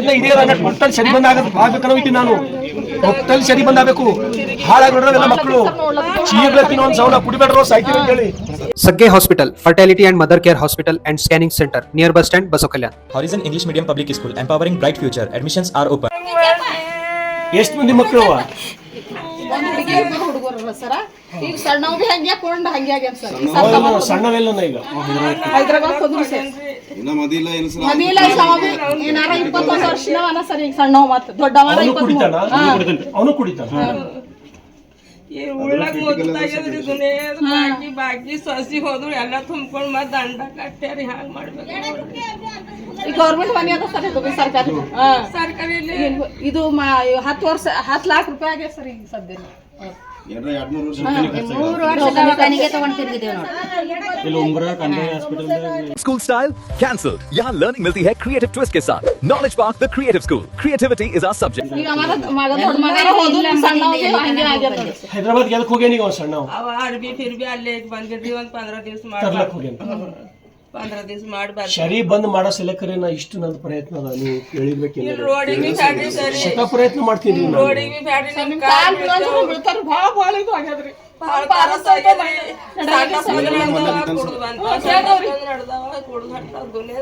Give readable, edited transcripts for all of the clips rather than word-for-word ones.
ಪ್ರಯತ್ನ ಇದೆಯಲ್ಲ ಟೋಟಲ್ ಸರಿ ಬಂದ್ ಆಗ್ಬೇಕನ್ನೋಯ್ತೀನಿ ನಾನು. ಟೋಟಲ್ ಸರಿ ಬಂದ್ ಆಗ್ಬೇಕು. ಹಾಳಾಗಿರೋಲ್ಲ ಮಕ್ಕಳು ಚೀರ್ಲತ್ತಿನ ಒಂದ್ ಸೌಲ ಕುಡಿಬೇಡ್ರೋ ಸಾಯ್ತೀವಿ ಅಂತ ಹೇಳಿ. Sagge Hospital, Fertility and Mother Care Hospital and Scanning Center, near bus stand, Basokalyan. Horizon English Medium Public School, empowering bright future. Admissions are open. ಎಷ್ಟು ಮಂದಿ ಮಕ್ಕಳು? ಹುಡುಗರಲ್ಲ ಸರ. ಈಗ ಸಣ್ಣವ್ ಬಿ ಹಂಗೆ ಕೊಂಡ್ ಹಂಗೆ ಆಗ್ಯಾನ ಸರ್. ಸಣ್ಣವೆಲ್ಲ ಈಗ ಹೈದರಾಬಾದ್ ಹೋದ್ರು ಸರ್. ಮದಿಲ್ಲ ಏನಾರ 21 ವರ್ಷನ ಅನ ಸರ್. ಈಗ ಸಣ್ಣವ್ ಮತ್ತೆ ದೊಡ್ಡವ 23. ಅವನು ಕುಡಿತಾನ. ಉಳ್ಳಾಗ ಮೊದಲಾಗ್ಯದ್ರಿ ದುನಿಯಾದ ಬಾಕಿ ಸಸಿ ಹೋದ್ರು ಎಲ್ಲ ತುಂಬ್ಕೊಂಡ್ ಮತ್ ದಂಡ ಕಟ್ಟ್ಯಾರಿ ಹ್ಯಾಂಗ ಮಾಡ್ಬೇಕು. ಈ ಗೌರ್ಮೆಂಟ್ ಮನೆ ಅದ ಸರ್. ಇದು ಸರ್ಕಾರಿ ಸರ್ಕಾರಿ ಇದು 10 ವರ್ಷ 10 ಲಕ್ಷ ರೂಪಾಯಿ ಆಗ್ಯಾವ ಸರ್ ಈಗ ಸದ್ಯ. 3 ವರ್ಷ ದವಾಖಾನೆಗೆ ತಗೊಂಡ್ ತಿರುಗಿದೇವ್ ನೋಡಿ. School style cancel. यहाँ लर्निंग मिलती है क्रिएटिव ट्विस्ट के साथ। Knowledge park the creative school. Creativity is our subject. ಈಗ ಮಗ ದೊಡ್ಡ ಮಗರ ಹೋದ್ರು ಸಣ್ಣವ್ ಹಂಗೆ ಆಗ್ಯಾವ. ಹೈದರಾಬಾದ್ ಗೆಲ್ಕ್ ಹೋಗ್ಯಾನ ಈಗ ಸಣ್ಣವ್. ಅವ ಅರ್ಬಿ ಫಿರ್ಬಿ ಅಲ್ಲೇ ಬಂದಿದ್ರಿ ಒಂದ್ 15 ದಿವಸ ಮಾಡಿ 15 ದಿವಸ ಮಾಡಿ ಬರ್ರಿ. ಶರೀ ಬಂದ್ ಮಾಡೋ ಸಲಕರೆ ನಾ ಇಷ್ಟು ನನ್ನ ಪ್ರಯತ್ನ ಅದ. ನೀವು ಹೇಳಿರ್ಬೇಕಿಲ್ಲ. ರೋಡಿಗೆ ಫ್ಯಾಕ್ಟ್ರಿ ಸರಿ ಶತ ಪ್ರಯತ್ನ ಮಾಡ್ತೀನಿ. ರೋಡಿಗೆ ಫ್ಯಾಕ್ಟ್ರಿ ನಿಮ್ ಕಾಲ್ ಬೀಳ್ತಾರ ಭಾಳ ಇದು ಆಗ್ಯಾದ್ರಿ.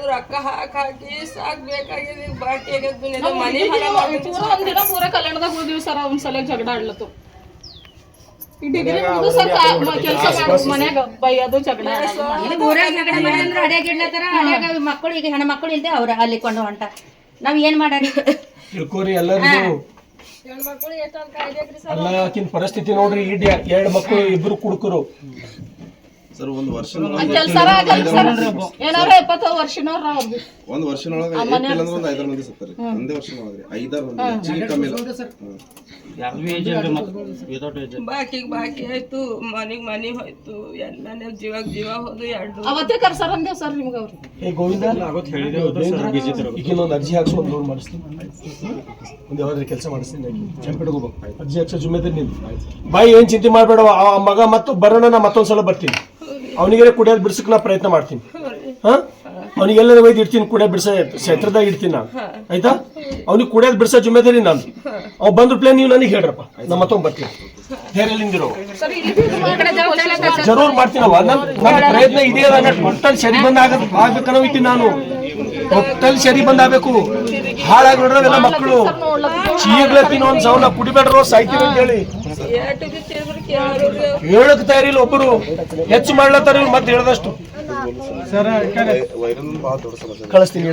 ರೊಕ್ಕ ಹಾಕಿ ಸಾಕ್ ಬೇಕಾಗಿದೆ. ಬಾಕಿ ಮನಿ ಒಂದಿನ ಪೂರ ಕಲ್ಯಾಣದಾಗ ಹೋದಿವಿ ಸರ್. ಒಂದ್ ಸಲ ಜಗಳ ಆಡ್ಲತ್ತು. ಈ ಡಿಗ್ರಿ ಮುಗಿದು ಸರ್ ಕೆಲಸ ಮಾಡೋದು ಮನ್ಯಾಗ ಬೈಯೋದು ಜಗಳ ಊರಾಗ ಜಗಳ ಮಾಡಿದ್ರೆ ಅಡ್ಯಾಗ ಇಡ್ಲತ್ತಾರ. ಅಡ್ಯಾಗ ಮಕ್ಕಳು ಈಗ ಹೆಣ್ಣು ಮಕ್ಕಳು ಇಲ್ದೆ ಅವ್ರ ಅಲ್ಲಿ ಕೊಂಡು ಹೊಂಟ. ನಾವ್ ಏನ್ ಮಾಡಾರಿ ತಿಳ್ಕೋರಿ ಎಲ್ಲರಿಗೂ. ಅಲ್ಲ ಆಕಿನ ಪರಿಸ್ಥಿತಿ ನೋಡ್ರಿ. 2 ಮಕ್ಕಳು, 2 ಕುಡುಕರು. ಕೆಲಸ ಏನಾರ 20 ವರ್ಷನವ್ರ ಒಂದ್ ವರ್ಷನೊಳಗೆ 5 ಮಂದಿ ಸತ್ತಾರೆ. ಒಂದೇ ವರ್ಷನೊಳಗೆ 5 ಮಂದಿ ಕಮ್ಮಿ ಬಾಕಿ ಆಯ್ತು. ಮನಿ ಹೋಯ್ತು. ಎಲ್ಲ ಜೀವ ಹೋದು. 2 ಅವತ್ತೇ ಕರ್ಸರ್ ಅಂದೇವ್ ಸರ್ ನಿಮ್ಗೆ ಅವ್ರು. ಏ ಗೋವಿಂದ ಈಗಿನೊಂದು ಅರ್ಜಿ ಹಾಕ್ಸೋ ಒಂದು ಲೋನ್ ಮಾಡಿಸ್ತೀನಿ. ಒಂದು ಯಾವ್ದಾದ್ರು ಕೆಲಸ ಮಾಡಿಸ್ತೀನಿ. ಚಂಪೆಟ್ಗೆ ಹೋಗ್ಬೇಕು. ಅರ್ಜಿ ಹಾಕ್ಸೋ ಜುಮ್ಮೆದಾರಿ ನಿಂದು. ಬಾಯಿ ಏನ್ ಚಿಂತೆ ಮಾಡ್ಬೇಡ. ಆ ಮಗ ಮತ್ತು ಬರೋಣ. ನಾ ಮತ್ತೊಂದ್ಸಲ ಬರ್ತೀನಿ. ಅವನಿಗೆ ಕುಡಿಯೋದು ಬಿಡ್ಸಕ್ ನಾ ಪ್ರಯತ್ನ ಮಾಡ್ತೀನಿ. ಹಾ ಅವನಿಗೆಲ್ಲ ಒಯ್ದು ಇಡ್ತೀನಿ. ಕುಡಿಯೋದು ಬಿಡ್ಸ ಕ್ಷೇತ್ರದಾಗ ಇಡ್ತೀನಿ ನಾನು. ಆಯ್ತಾ? ಅವ್ನಿಗೆ ಕುಡಿಯೋದು ಬಿಡ್ಸೋ ಜುಮ್ಮೆದಾರಿ ನಾನು. ಅವ್ ಬಂದ್ರು ಪ್ಲೇನ್ ನೀವು ನನಗೆ ಹೇಳ್ರಪ್ಪ. ನಾ ಮತ್ತೊಂದು ಬರ್ತೀನಿ. ಧೈರ್ಯದಿಂದಿರೋ ಜರೂರ್ ಮಾಡ್ತೀನವ. ನನ್ನ ಪ್ರಯತ್ನ ಇದೆಯಲ್ಲ ಟೋಟಲ್ ಸರಿ ಬಂದ್ ಆಗ್ಬೇಕನ್ನೋಯ್ತೀನಿ ನಾನು. ಟೋಟಲ್ ಸರಿ ಬಂದ್ ಆಗ್ಬೇಕು. ಹಾಳಾಗಿರೋಲ್ಲ ಮಕ್ಕಳು ಚೀರ್ಲತ್ತಿನ ಒಂದ್ ಸೌಲ ಕುಡಿಬೇಡ್ರೋ ಸಾಯ್ತೀವಿ ಅಂತ ಹೇಳಿ ಹೇಳಕ್ ತಯಾರಿಲ್ಲ. ಒಬ್ಬರು ಹೆಚ್ಚು ಮಾಡ್ಲತ್ತಾರ. ಮತ್ತೆ ಹೇಳ್ದಷ್ಟು ಕಳಿಸ್ತೀನಿ.